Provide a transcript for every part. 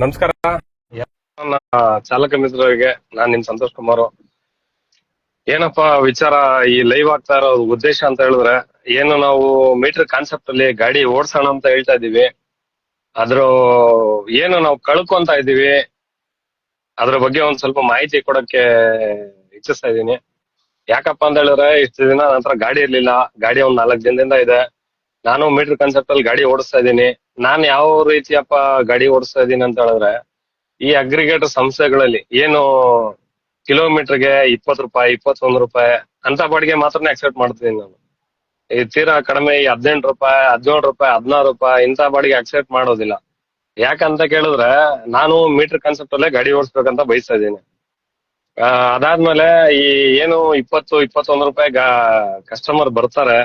ನಮಸ್ಕಾರ. ನನ್ನ ಚಾಲಕ ಮಿತ್ರರಿಗೆ ನಾನ್ ನಿಮ್ ಸಂತೋಷ್ ಕುಮಾರ್. ಏನಪ್ಪಾ ವಿಚಾರ, ಈ ಲೈವ್ ಆಗ್ತಾ ಇರೋ ಉದ್ದೇಶ ಅಂತ ಹೇಳಿದ್ರೆ, ಏನು ನಾವು ಮೀಟರ್ ಕಾನ್ಸೆಪ್ಟ್ ಅಲ್ಲಿ ಗಾಡಿ ಓಡ್ಸೋಣ ಅಂತ ಹೇಳ್ತಾ ಇದೀವಿ. ಅದ್ರ ಏನು ನಾವು ಕಳ್ಕೊಂತ ಇದೀವಿ, ಅದ್ರ ಬಗ್ಗೆ ಒಂದ್ ಸ್ವಲ್ಪ ಮಾಹಿತಿ ಕೊಡಕ್ಕೆ ಇಚ್ಛಿಸ್ತಾ ಇದೀನಿ. ಯಾಕಪ್ಪ ಅಂತ ಹೇಳಿದ್ರೆ, ಇಷ್ಟು ದಿನ ನನ್ನ ಹತ್ರ ಗಾಡಿ ಇರ್ಲಿಲ್ಲ. ಗಾಡಿ ಒಂದ್ 4 ದಿನದಿಂದ ಇದೆ. ನಾನು ಮೀಟರ್ ಕಾನ್ಸೆಪ್ಟ್ ಅಲ್ಲಿ ಗಾಡಿ ಓಡಿಸ್ತಾ ಇದ್ದೀನಿ. ನಾನ್ ಯಾವ ರೀತಿಯಪ್ಪ ಗಾಡಿ ಓಡಿಸ್ತಾ ಇದ್ದೀನಿ ಅಂತ ಹೇಳಿದ್ರೆ, ಈ ಅಗ್ರಿಗೇಟರ್ ಸಂಸ್ಥೆಗಳಲ್ಲಿ ಏನು ಕಿಲೋಮೀಟರ್ಗೆ 20 ರೂಪಾಯಿ, 21 ರೂಪಾಯಿ ಅಂತ ಬಾಡಿಗೆ ಮಾತ್ರನೇ ಅಕ್ಸೆಪ್ಟ್ ಮಾಡ್ತೀನಿ ನಾನು. ಈ ತೀರಾ ಕಡಿಮೆ ಈ 18 ರೂಪಾಯಿ, 17 ರೂಪಾಯಿ, 16 ರೂಪಾಯಿ ಇಂತ ಬಾಡಿಗೆ ಅಕ್ಸೆಪ್ಟ್ ಮಾಡೋದಿಲ್ಲ. ಯಾಕಂತ ಕೇಳಿದ್ರೆ, ನಾನು ಮೀಟರ್ ಕಾನ್ಸೆಪ್ಟ್ ಅಲ್ಲೇ ಗಾಡಿ ಓಡಿಸ್ಬೇಕಂತ ಬಯಸ್ತಾ ಇದ್ದೀನಿ. ಅದಾದ್ಮೇಲೆ ಈ ಏನು 20, 21 ರೂಪಾಯಿ ಕಸ್ಟಮರ್ ಬರ್ತಾರೆ.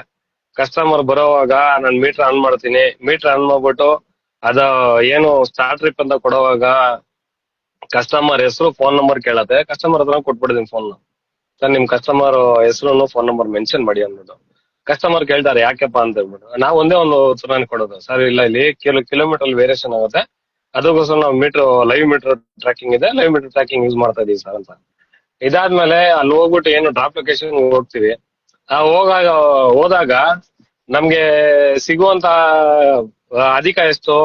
ಕಸ್ಟಮರ್ ಬರೋವಾಗ ನಾನು ಮೀಟರ್ ಆನ್ ಮಾಡ್ತೀನಿ. ಮೀಟರ್ ಆನ್ ಮಾಡ್ಬಿಟ್ಟು ಅದ ಏನು ಸ್ಟಾರ್ಟ್ ಟ್ರಿಪ್ ಅಂತ ಕೊಡುವಾಗ ಕಸ್ಟಮರ್ ಹೆಸರು, ಫೋನ್ ನಂಬರ್ ಕೇಳತ್ತೆ. ಕಸ್ಟಮರ್ ಹತ್ರ ಕೊಟ್ಬಿಡ್ತೀನಿ ಫೋನ್. ಸರ್, ನಿಮ್ ಕಸ್ಟಮರ್ ಹೆಸರು, ಫೋನ್ ನಂಬರ್ ಮೆನ್ಷನ್ ಮಾಡಿ ಅಂದ್ಬಿಟ್ಟು ಕಸ್ಟಮರ್ ಕೇಳ್ತಾರೆ ಯಾಕೆಪ್ಪ ಅಂತ ಹೇಳ್ಬಿಟ್ಟು ನಾವು ಒಂದೇ ಒಂದು ಉತ್ತರನ ಕೊಡೋದು, ಸರ್ ಇಲ್ಲ, ಇಲ್ಲಿ ಕಿಲೋಮೀಟರ್ ವೇರಿಯೇಷನ್ ಆಗುತ್ತೆ, ಅದಕ್ಕೋಸ್ಕರ ನಾವು ಲೈವ್ ಮೀಟರ್ ಟ್ರ್ಯಾಕಿಂಗ್ ಇದೆ, ಲೈವ್ ಮೀಟರ್ ಟ್ರ್ಯಾಕಿಂಗ್ ಯೂಸ್ ಮಾಡ್ತಾ ಇದೀವಿ ಸರ್ ಅಂತ. ಇದಾದ್ಮೇಲೆ ಅಲ್ಲಿ ಹೋಗ್ಬಿಟ್ಟು ಏನು ಡ್ರಾಪ್ ಲೊಕೇಶನ್ ಹೋಗ್ತೀವಿ. ಹೋದಾಗ ನಮ್ಗೆ ಸಿಗುವಂತ ಅಧಿಕ ಎಷ್ಟು,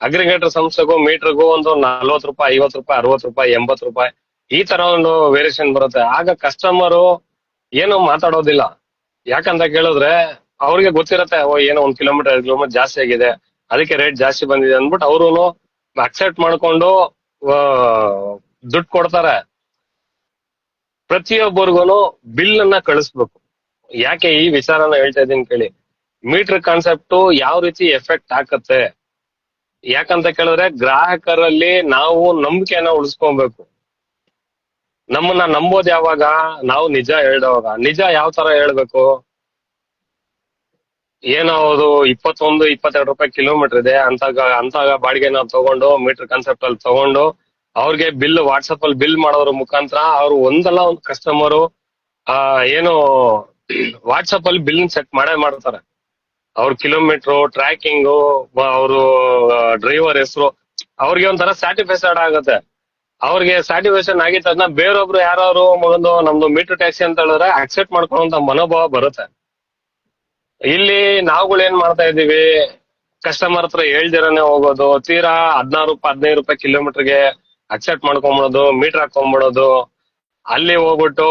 ಅಗ್ರಿಗೇಟರ್ ಸಂಸ್ಥೆಗೂ ಮೀಟರ್ಗೂ ಒಂದು 40 ರೂಪಾಯಿ, 50 ರೂಪಾಯಿ, 60 ರೂಪಾಯಿ, 80 ರೂಪಾಯಿ ಈ ತರ ಒಂದು ವೇರಿಯೇಷನ್ ಬರುತ್ತೆ. ಆಗ ಕಸ್ಟಮರು ಏನು ಮಾತಾಡೋದಿಲ್ಲ. ಯಾಕಂತ ಕೇಳಿದ್ರೆ ಅವ್ರಿಗೆ ಗೊತ್ತಿರತ್ತೆ, ಏನೋ 1 ಕಿಲೋಮೀಟರ್ 2 ಕಿಲೋಮೀಟರ್ ಜಾಸ್ತಿ ಆಗಿದೆ, ಅದಕ್ಕೆ ರೇಟ್ ಜಾಸ್ತಿ ಬಂದಿದೆ ಅಂದ್ಬಿಟ್ಟು ಅವರು ಅಕ್ಸೆಪ್ಟ್ ಮಾಡ್ಕೊಂಡು ದುಡ್ಡು ಕೊಡ್ತಾರೆ. ಪ್ರತಿಯೊಬ್ಬರಿಗೂ ಬಿಲ್ ಅನ್ನ ಕಳಿಸ್ಬೇಕು. ಯಾಕೆ ಈ ವಿಚಾರನ ಹೇಳ್ತಾ ಇದ್ದೀನಿ ಕೇಳಿ. ಮೀಟರ್ ಕಾನ್ಸೆಪ್ಟ್ ಯಾವ ರೀತಿ ಎಫೆಕ್ಟ್ ಆಕತ್ತೆ ಯಾಕಂತ ಕೇಳಿದ್ರೆ, ಗ್ರಾಹಕರಲ್ಲಿ ನಾವು ನಂಬಿಕೆಯನ್ನ ಉಳಿಸ್ಕೊಬೇಕು. ನಮ್ಮನ್ನ ನಂಬೋದ್ ಯಾವಾಗ, ನಾವು ನಿಜ ಹೇಳೋವಾಗ. ನಿಜ ಯಾವ ತರ ಹೇಳ್ಬೇಕು, ಏನೋ ಅದು 21, 22 ರೂಪಾಯಿ ಕಿಲೋಮೀಟರ್ ಇದೆ ಅಂತ ಬಾಡಿಗೆ ನಾವು ತಗೊಂಡು ಮೀಟರ್ ಕಾನ್ಸೆಪ್ಟ್ ಅಲ್ಲಿ ತಗೊಂಡು ಅವ್ರಿಗೆ ಬಿಲ್ ವಾಟ್ಸಪ್ ಅಲ್ಲಿ ಬಿಲ್ ಮಾಡೋದ್ರ ಮುಖಾಂತರ ಅವ್ರು ಒಂದಲ್ಲ ಒಂದು ಕಸ್ಟಮರು ಏನು ವಾಟ್ಸಪ್ ಅಲ್ಲಿ ಬಿಲ್ ಸೆಟ್ ಮಾಡ್ತಾರೆ. ಅವ್ರ ಕಿಲೋಮೀಟರ್ ಟ್ರ್ಯಾಕಿಂಗು, ಅವರು ಡ್ರೈವರ್ ಹೆಸರು, ಅವ್ರಿಗೆ ಒಂಥರ ಸ್ಯಾಟಿಸ್ಫೈಡ್ ಆಗುತ್ತೆ. ಅವ್ರಿಗೆ ಸ್ಯಾಟಿಸ್ಫ್ಯಾಕ್ಷನ್ ಆಗಿತ್ತು, ಅದನ್ನ ಬೇರೊಬ್ರು ಯಾರು ಒಂದು ನಮ್ದು ಮೀಟರ್ ಟ್ಯಾಕ್ಸಿ ಅಂತ ಹೇಳಿದ್ರೆ ಅಕ್ಸೆಪ್ಟ್ ಮಾಡ್ಕೊಳ್ಳುವಂತ ಮನೋಭಾವ ಬರುತ್ತೆ. ಇಲ್ಲಿ ನಾವುಗಳು ಏನ್ ಮಾಡ್ತಾ ಇದೀವಿ, ಕಸ್ಟಮರ್ ಹತ್ರ ಹೇಳ್ದಿರಾನೆ ಹೋಗೋದು, ತೀರಾ 16 ರೂಪಾಯಿ, 15 ರೂಪಾಯಿ ಕಿಲೋಮೀಟರ್ಗೆ ಅಕ್ಸೆಪ್ಟ್ ಮಾಡ್ಕೊಂಬಿಡೋದು, ಮೀಟರ್ ಹಾಕೊಂಡ್ಬಿಡೋದು. ಅಲ್ಲಿ ಹೋಗ್ಬಿಟ್ಟು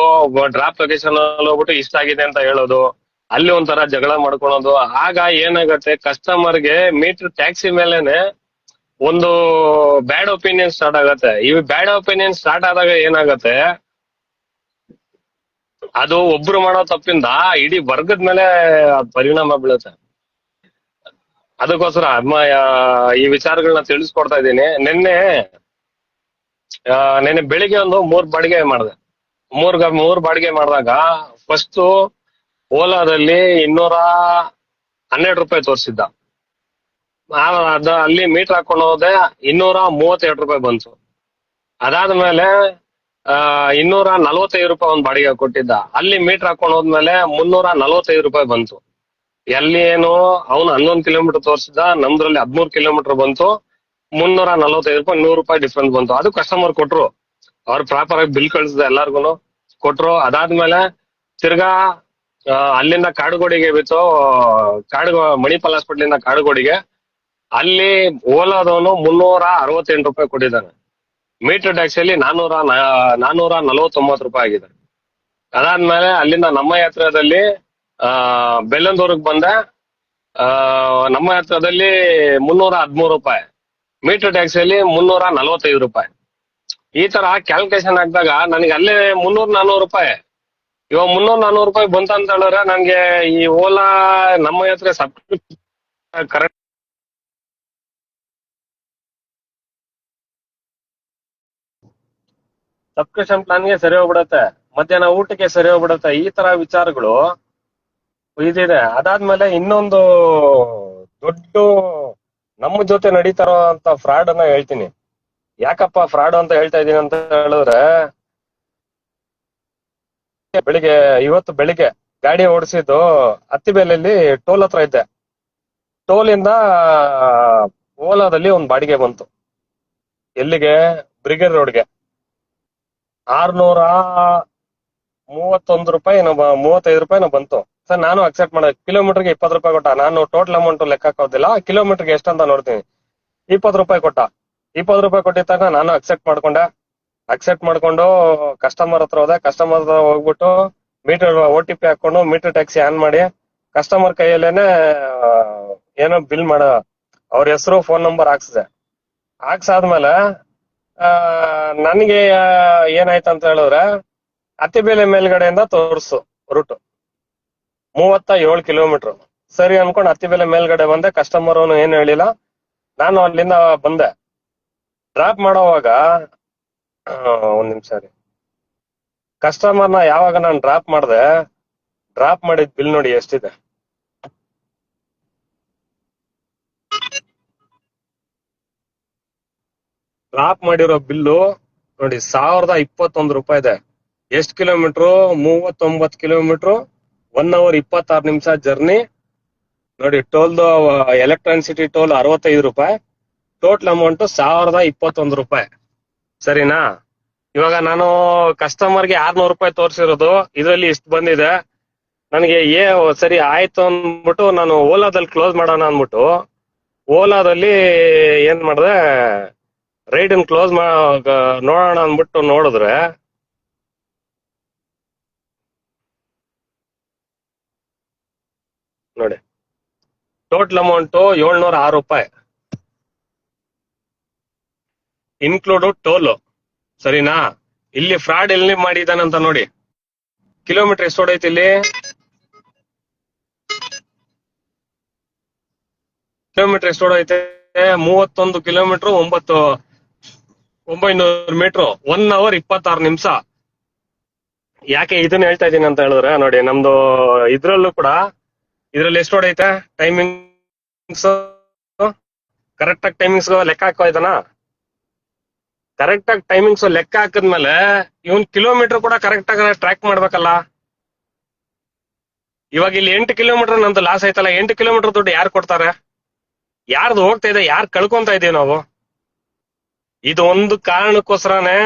ಡ್ರಾಪ್ ಲೊಕೇಶನ್ ಅಲ್ಲಿ ಹೋಗ್ಬಿಟ್ಟು ಇಷ್ಟ ಆಗಿದೆ ಅಂತ ಹೇಳೋದು, ಅಲ್ಲಿ ಒಂಥರ ಜಗಳ ಮಾಡ್ಕೊಳೋದು. ಆಗ ಏನಾಗತ್ತೆ, ಕಸ್ಟಮರ್ಗೆ ಮೀಟರ್ ಟ್ಯಾಕ್ಸಿ ಮೇಲೆನೆ ಒಂದು ಬ್ಯಾಡ್ ಒಪಿನಿಯನ್ ಸ್ಟಾರ್ಟ್ ಆಗತ್ತೆ. ಈ ಬ್ಯಾಡ್ ಒಪಿನಿಯನ್ ಸ್ಟಾರ್ಟ್ ಆದಾಗ ಏನಾಗತ್ತೆ, ಅದು ಒಬ್ರು ಮಾಡೋ ತಪ್ಪಿಂದ ಇಡೀ ವರ್ಗದ ಮೇಲೆ ಪರಿಣಾಮ ಬೀಳುತ್ತೆ. ಅದಕ್ಕೋಸ್ಕರ ಈ ವಿಚಾರಗಳನ್ನ ತಿಳಿಸ್ಕೊಡ್ತಾ ಇದ್ದೀನಿ. ನಿನ್ನೆ ಬೆಳಿಗ್ಗೆ ಒಂದು 3 ಬಾಡಿಗೆ ಮಾಡಿದೆ. 3 ಬಾಡಿಗೆ ಮಾಡಿದಾಗ ಫಸ್ಟ್ ಓಲಾದಲ್ಲಿ 212 ರೂಪಾಯಿ ತೋರಿಸಿದ್ದ. ಅಲ್ಲಿ ಮೀಟರ್ ಹಾಕೊಂಡು ಹೋದೆ, 232 ರೂಪಾಯಿ ಬಂತು. ಅದಾದ್ಮೇಲೆ 245 ರೂಪಾಯಿ ಒಂದು ಬಾಡಿಗೆ ಕೊಟ್ಟಿದ್ದ. ಅಲ್ಲಿ ಮೀಟರ್ ಹಾಕೊಂಡು ಹೋದ್ಮೇಲೆ 345 ರೂಪಾಯಿ ಬಂತು. ಎಲ್ಲಿ ಏನು ಅವನು 11 ಕಿಲೋಮೀಟರ್ ತೋರಿಸಿದ, ನಮ್ದ್ರಲ್ಲಿ 13 ಕಿಲೋಮೀಟರ್ ಬಂತು. 345 ರೂಪಾಯಿ, 100 ರೂಪಾಯಿ ಡಿಫ್ರೆನ್ಸ್ ಬಂತು. ಅದು ಕಸ್ಟಮರ್ ಕೊಟ್ರು, ಅವ್ರು ಪ್ರಾಪರ್ ಆಗಿ ಬಿಲ್ ಕಳಿಸಿದ ಎಲ್ಲಾರ್ಗು ಕೊಟ್ರು. ಅದಾದ್ಮೇಲೆ ತಿರ್ಗಾ ಅಲ್ಲಿಂದ ಕಾಡುಗೋಡಿಗೆ ಬಿತ್ತು, ಮಣಿಪಾಲ್ ಹಾಸ್ಪಿಟಲ್ ಇಂದ ಕಾಡುಗೋಡಿಗೆ. ಅಲ್ಲಿ ಓಲಾದವನು 368 ರೂಪಾಯಿ ಕೊಟ್ಟಿದ್ದಾನೆ. ಮೀಟರ್ ಟ್ಯಾಕ್ಸಿಯಲ್ಲಿ 449 ರೂಪಾಯಿ ಆಗಿದೆ. ಅದಾದ್ಮೇಲೆ ಅಲ್ಲಿಂದ ನಮ್ಮ ಯಾತ್ರದಲ್ಲಿ ಬೆಲ್ಲಂದೂರ್ಗ್ ಬಂದೆ. ನಮ್ಮ ಯಾತ್ರದಲ್ಲಿ 313 ರೂಪಾಯಿ, ಮೀಟರ್ ಟ್ಯಾಕ್ಸಿಯಲ್ಲಿ 345 ರೂಪಾಯಿ. ಈ ತರ ಕ್ಯಾಲ್ಕುಲೇಷನ್ ಹಾಕಿದಾಗ ನನಗೆ ಅಲ್ಲೇ 300-400 ರೂಪಾಯಿ. ಇವಾಗ 300-400 ರೂಪಾಯಿ ಬಂತ ಅಂತ ಹೇಳಿದ್ರೆ ನನ್ಗೆ ಈ ಓಲಾ ನಮ್ಮ ಯಾತ್ರೆ ಕರೆಕ್ಟ್ ಸಬ್ಸ್ಕ್ರಿಪ್ಷನ್ ಪ್ಲಾನ್ಗೆ ಸರಿ ಹೋಗ್ಬಿಡತ್ತೆ, ಮಧ್ಯಾಹ್ನ ಊಟಕ್ಕೆ ಸರಿ ಹೋಗ್ಬಿಡತ್ತೆ. ಈ ತರ ವಿಚಾರಗಳು ಇದಿದೆ. ಅದಾದ್ಮೇಲೆ ಇನ್ನೊಂದು ದೊಡ್ಡ ನಮ್ಮ ಜೊತೆ ನಡೀತಾರೋ ಅಂತ ಫ್ರಾಡ್ ಅನ್ನ ಹೇಳ್ತೀನಿ. ಯಾಕಪ್ಪ ಫ್ರಾಡ್ ಅಂತ ಹೇಳ್ತಾ ಇದೀನಿ ಅಂತ ಹೇಳಿದ್ರೆ, ಇವತ್ತು ಬೆಳಿಗ್ಗೆ ಗಾಡಿ ಓಡಿಸಿದ್ದು ಅತ್ತಿಬೇಲಲ್ಲಿ ಟೋಲ್ ಹತ್ರ ಇದ್ದೆ. ಟೋಲ್ ಇಂದ ಓಲಾದಲ್ಲಿ ಒಂದ್ ಬಾಡಿಗೆ ಬಂತು. ಎಲ್ಲಿಗೆ? ಬ್ರಿಗೇಡ್ ರೋಡ್ಗೆ 631 ರೂಪಾಯಿ 35 ರೂಪಾಯಿನೋ ಬಂತು ಸರ್. ನಾನು ಅಕ್ಸೆಪ್ಟ್ ಮಾಡಿದೆ. ಕಿಲೋಮೀಟರ್ಗೆ 20 ರೂಪಾಯಿ ಕೊಟ್ಟ. ನಾನು ಟೋಟಲ್ ಅಮೌಂಟ್ ಲೆಕ್ಕ ಹಾಕೋದಿಲ್ಲ, ಕಿಲೋಮೀಟರ್ಗೆ ಎಷ್ಟಂತ ನೋಡ್ತೀನಿ. 20 ರೂಪಾಯಿ ಕೊಟ್ಟ. 20 ರೂಪಾಯಿ ಕೊಟ್ಟಿದ್ದಾಗ ನಾನು ಅಕ್ಸೆಪ್ಟ್ ಮಾಡ್ಕೊಂಡೆ. ಅಕ್ಸೆಪ್ಟ್ ಮಾಡ್ಕೊಂಡು ಕಸ್ಟಮರ್ ಹತ್ರ ಹೋದೆ. ಕಸ್ಟಮರ್ ಹತ್ರ ಹೋಗ್ಬಿಟ್ಟು ಮೀಟರ್ OTP ಹಾಕೊಂಡು ಮೀಟರ್ ಟ್ಯಾಕ್ಸಿ ಆನ್ ಮಾಡಿ ಕಸ್ಟಮರ್ ಕೈಯಲ್ಲೇನೆ ಏನೋ ಬಿಲ್ ಮಾಡ ಅವ್ರ ಹೆಸರು ಫೋನ್ ನಂಬರ್ ಹಾಕ್ಸಿದೆ. ಹಾಕ್ಸಾದ್ಮೇಲೆ ನನಗೆ ಏನಾಯ್ತಂತ ಹೇಳಿದ್ರೆ ಅತ್ತಿಬೇಲೆ ಮೇಲ್ಗಡೆಯಿಂದ ತೋರ್ಸು ರೂಟ್ 37 ಕಿಲೋಮೀಟರ್. ಸರಿ ಅನ್ಕೊಂಡು ಅತ್ತಿಬೇಲೆ ಮೇಲ್ಗಡೆ ಬಂದೆ. ಕಸ್ಟಮರ್ ಅವನು ಏನು ಹೇಳಿಲ್ಲ. ನಾನು ಅಲ್ಲಿಂದ ಬಂದೆ. ಡ್ರಾಪ್ ಮಾಡೋವಾಗ ಒಂದ್ ನಿಮಿಷ ರೀ. ಕಸ್ಟಮರ್ನ ಯಾವಾಗ ನಾನು ಡ್ರಾಪ್ ಮಾಡಿದೆ, ಡ್ರಾಪ್ ಮಾಡಿದ ಬಿಲ್ ನೋಡಿ ಎಷ್ಟಿದೆ. ಡ್ರಾಪ್ ಮಾಡಿರೋ ಬಿಲ್ಲು ನೋಡಿ 1021 ರೂಪಾಯಿ ಇದೆ. ಎಷ್ಟು ಕಿಲೋಮೀಟ್ರು? 39 ಕಿಲೋಮೀಟ್ರು, 1 hour 26 ನಿಮಿಷ ಜರ್ನಿ ನೋಡಿ. ಟೋಲ್ದು ಎಲೆಕ್ಟ್ರಾನಿಸಿಟಿ ಟೋಲ್ 65 ರೂಪಾಯಿ. ಟೋಟಲ್ ಅಮೌಂಟ್ 1021 ರೂಪಾಯಿ. ಸರಿನಾ? ಇವಾಗ ನಾನು ಕಸ್ಟಮರ್ಗೆ 600 ರೂಪಾಯಿ ತೋರಿಸಿರೋದು, ಇದರಲ್ಲಿ ಇಷ್ಟು ಬಂದಿದೆ. ನನಗೆ ಸರಿ ಆಯ್ತು ಅಂದ್ಬಿಟ್ಟು ನಾನು ಓಲಾದಲ್ಲಿ ಕ್ಲೋಸ್ ಮಾಡೋಣ ಅಂದ್ಬಿಟ್ಟು ಓಲಾದಲ್ಲಿ ಏನ್ ಮಾಡಿದೆ, ರೈಡ್ ಕ್ಲೋಸ್ ನೋಡೋಣ ಅಂದ್ಬಿಟ್ಟು ನೋಡಿದ್ರೆ ನೋಡಿ ಟೋಟಲ್ ಅಮೌಂಟ್ 706 ರೂಪಾಯಿ ಇನ್ಕ್ಲೂಡ್ ಟೋಲ್. ಸರಿನಾ? ಇಲ್ಲಿ ಫ್ರಾಡ್ ಎಲ್ಲಿ ಮಾಡಿದಾನಂತ ನೋಡಿ. ಕಿಲೋಮೀಟರ್ ಎಷ್ಟು ಹೊಡೈತಿ ಇಲ್ಲಿ? ಕಿಲೋಮೀಟರ್ ಎಷ್ಟು ಹೊಡೈತೆ? 31 ಕಿಲೋಮೀಟರ್ 900 ಮೀಟರ್, 1 hour 26 ನಿಮಿಷ. ಯಾಕೆ ಇದನ್ನ ಹೇಳ್ತಾ ಇದೀನಿ ಅಂತ ಹೇಳಿದ್ರೆ ನೋಡಿ, ನಮ್ದು ಇದ್ರಲ್ಲೂ ಕೂಡ ಇದ್ರಲ್ಲಿ ಎಷ್ಟು ಹೊಡೈತೆ ಟೈಮಿಂಗ್ಸ್, ಕರೆಕ್ಟ್ ಆಗಿ ಟೈಮಿಂಗ್ಸ್ ಲೆಕ್ಕ ಹಾಕೋಯ್ತಾನ. ಕರೆಕ್ಟ್ ಆಗಿ ಟೈಮಿಂಗ್ಸ್ ಲೆಕ್ಕ ಹಾಕಿದ್ಮೇಲೆ ಇವನ್ ಕಿಲೋಮೀಟರ್ ಕೂಡ ಕರೆಕ್ಟ್ ಆಗಿ ಟ್ರ್ಯಾಕ್ ಮಾಡ್ಬೇಕಲ್ಲ. ಇವಾಗ ಇಲ್ಲಿ 8 ಕಿಲೋಮೀಟರ್ ನಂದು ಲಾಸ್ ಆಯ್ತಲ್ಲ. 8 ಕಿಲೋಮೀಟರ್ ದುಡ್ಡು ಯಾರು ಕೊಡ್ತಾರೆ? ಯಾರ್ದು ಹೋಗ್ತಾ ಇದೆ? ಯಾರು ಕಳ್ಕೊಂತ ಇದೀವಿ ನಾವು? ಇದು ಒಂದು ಕಾರಣಕ್ಕೋಸ್ಕರನೇ